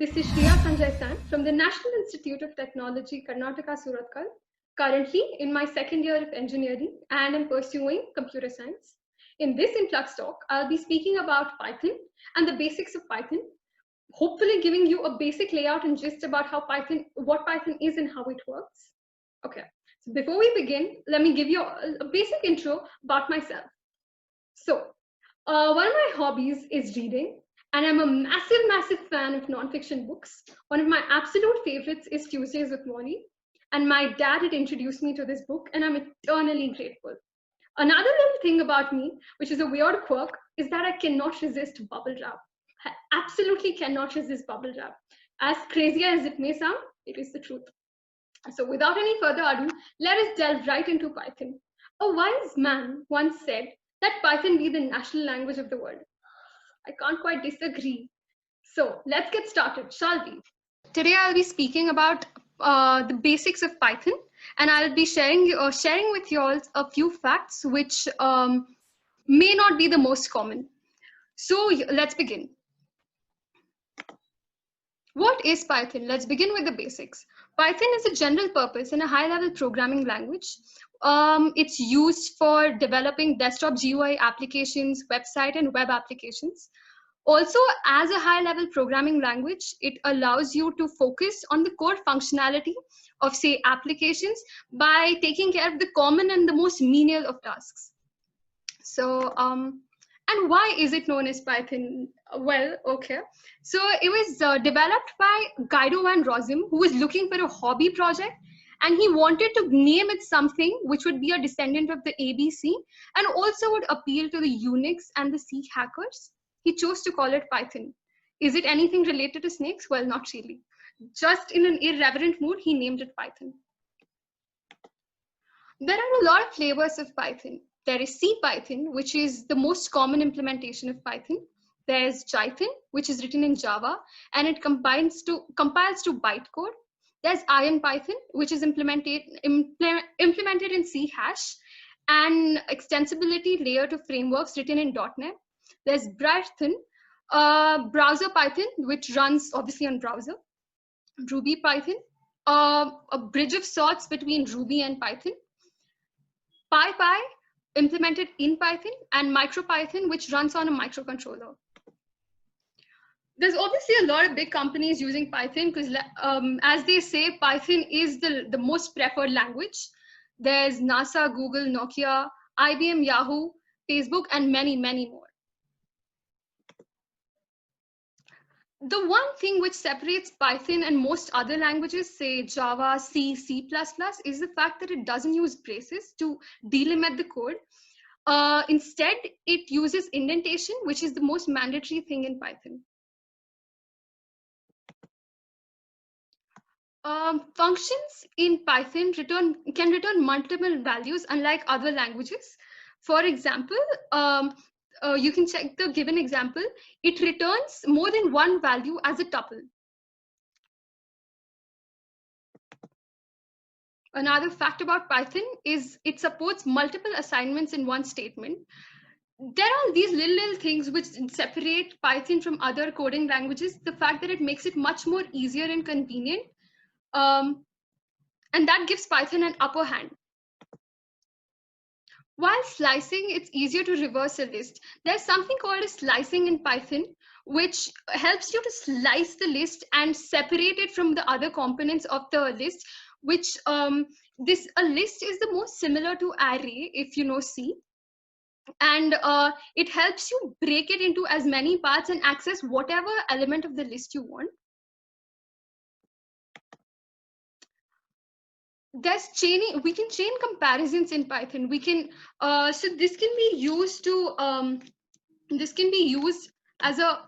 This is Shriya Sanjay San from the National Institute of Technology, Karnataka, Surathkal, currently in my second year of engineering and I'm pursuing computer science. In this Influx talk, I'll be speaking about Python and the basics of Python, hopefully giving you a basic layout and gist about what Python is and how it works. Okay, so before we begin, let me give you a basic intro about myself. So, one of my hobbies is reading, and I'm a massive fan of nonfiction books. One of my absolute favorites is Tuesdays with Morrie, and my dad had introduced me to this book, and I'm eternally grateful. Another little thing about me, which is a weird quirk, is that I cannot resist bubble wrap. I absolutely cannot resist bubble wrap. As crazy as it may sound, it is the truth. So without any further ado, let us delve right into Python. A wise man once said that Python be the national language of the world. I can't quite disagree. So let's get started, shall we? Today I'll be speaking about the basics of Python, and I'll be sharing with you all a few facts which may not be the most common. So let's begin. What is Python? Let's begin with the basics. Python is a general purpose and a high-level programming language. It's used for developing desktop GUI applications, website, and web applications. Also, as a high-level programming language, it allows you to focus on the core functionality of, say, applications by taking care of the common and the most menial of tasks. So, and why is it known as Python? Well, okay. So it was developed by Guido van Rossum, who was looking for a hobby project, and he wanted to name it something which would be a descendant of the ABC and also would appeal to the Unix and the C hackers. He chose to call it Python. Is it anything related to snakes? Well, not really. Just in an irreverent mood, he named it Python. There are a lot of flavors of Python. There is CPython, which is the most common implementation of Python. There's Jython, which is written in Java, and it compiles to bytecode. There's IronPython, which is implemented in C#, and extensibility layer to frameworks written in .NET. There's Bryothon, browser Python, which runs obviously on browser. RubyPython, a bridge of sorts between Ruby and Python. PyPy, implemented in Python, and MicroPython, which runs on a microcontroller. There's obviously a lot of big companies using Python because, as they say, Python is the most preferred language. There's NASA, Google, Nokia, IBM, Yahoo, Facebook, and many more. The one thing which separates Python and most other languages, say Java, C, C++, is the fact that it doesn't use braces to delimit the code. Instead, it uses indentation, which is the most mandatory thing in Python. Functions in Python can return multiple values, unlike other languages. For example, you can check the given example. It returns more than one value as a tuple. Another fact about Python is it supports multiple assignments in one statement. There are these little things which separate Python from other coding languages. The fact that it makes it much more easier and convenient. And that gives Python an upper hand. While slicing, it's easier to reverse a list. There's something called a slicing in Python, which helps you to slice the list and separate it from the other components of the list, which a list is the most similar to array, if you know C. And it helps you break it into as many parts and access whatever element of the list you want. There's chaining. We can chain comparisons in Python. We can so this can be used to as a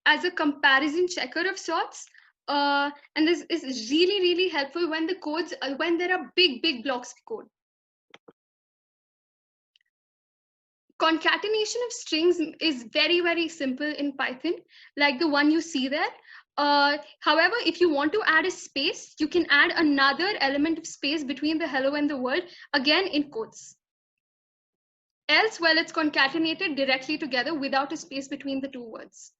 as a comparison checker of sorts. And this is really helpful when the codes when there are big blocks of code. Concatenation of strings is very simple in Python, like the one you see there. However, if you want to add a space, you can add another element of space between the hello and the world, again in quotes. Else, well, it's concatenated directly together without a space between the two words.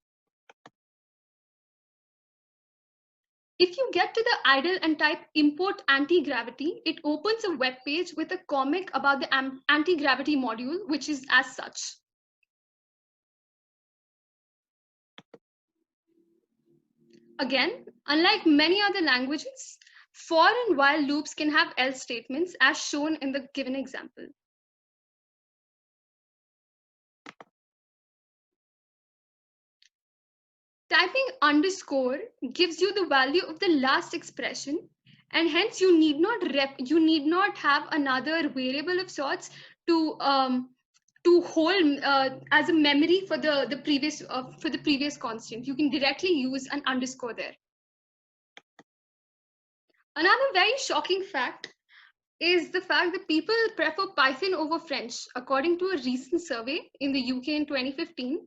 If you get to the IDLE and type import anti-gravity, it opens a web page with a comic about the anti-gravity module, which is as such. Again, unlike many other languages, for and while loops can have else statements as shown in the given example. Typing underscore gives you the value of the last expression, and hence you need not have another variable of sorts to hold as a memory for the previous constant. You can directly use an underscore there. Another very shocking fact is the fact that people prefer Python over French. According to a recent survey in the UK in 2015,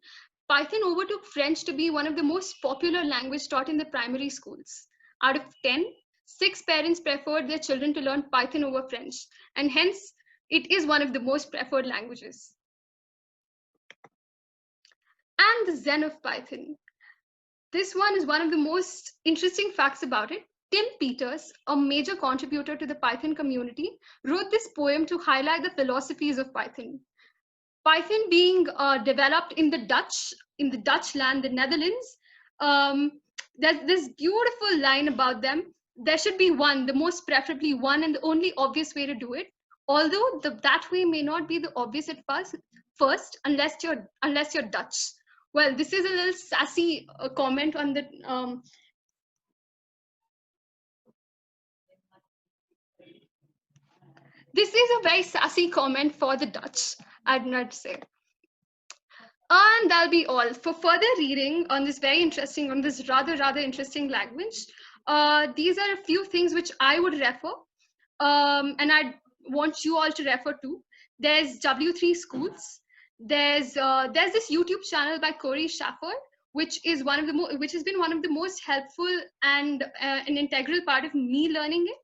Python overtook French to be one of the most popular language taught in the primary schools. Out of 10, 6 parents preferred their children to learn Python over French, and hence it is one of the most preferred languages. And the Zen of Python. This one is one of the most interesting facts about it. Tim Peters, a major contributor to the Python community, wrote this poem to highlight the philosophies of Python. Python being developed in the Dutch land, the Netherlands, there's this beautiful line about them. There should be one, the most preferably one, and the only obvious way to do it. Although that way may not be the obvious at first, unless you're Dutch. Well, this is a little sassy comment on the. This is a very sassy comment for the Dutch, I'd not say. And that'll be all. For further reading on this rather interesting language, these are a few things which I would refer, and I'd want you all to refer to. There's W3 Schools. There's this YouTube channel by Corey Shafford, which has been one of the most helpful and an integral part of me learning it.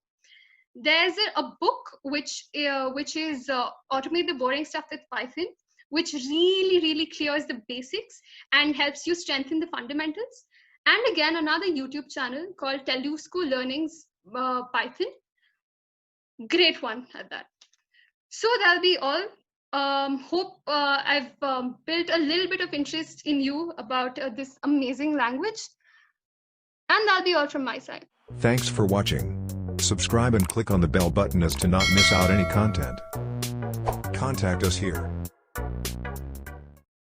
There's a book which is Automate the Boring Stuff with Python, which really clears the basics and helps you strengthen the fundamentals. And again, another YouTube channel called Telusco Learnings Python. Great one at that. So that'll be all. Hope I've built a little bit of interest in you about this amazing language. And that'll be all from my side. Thanks for watching. Subscribe and click on the bell button as to not miss out any content. Contact us here.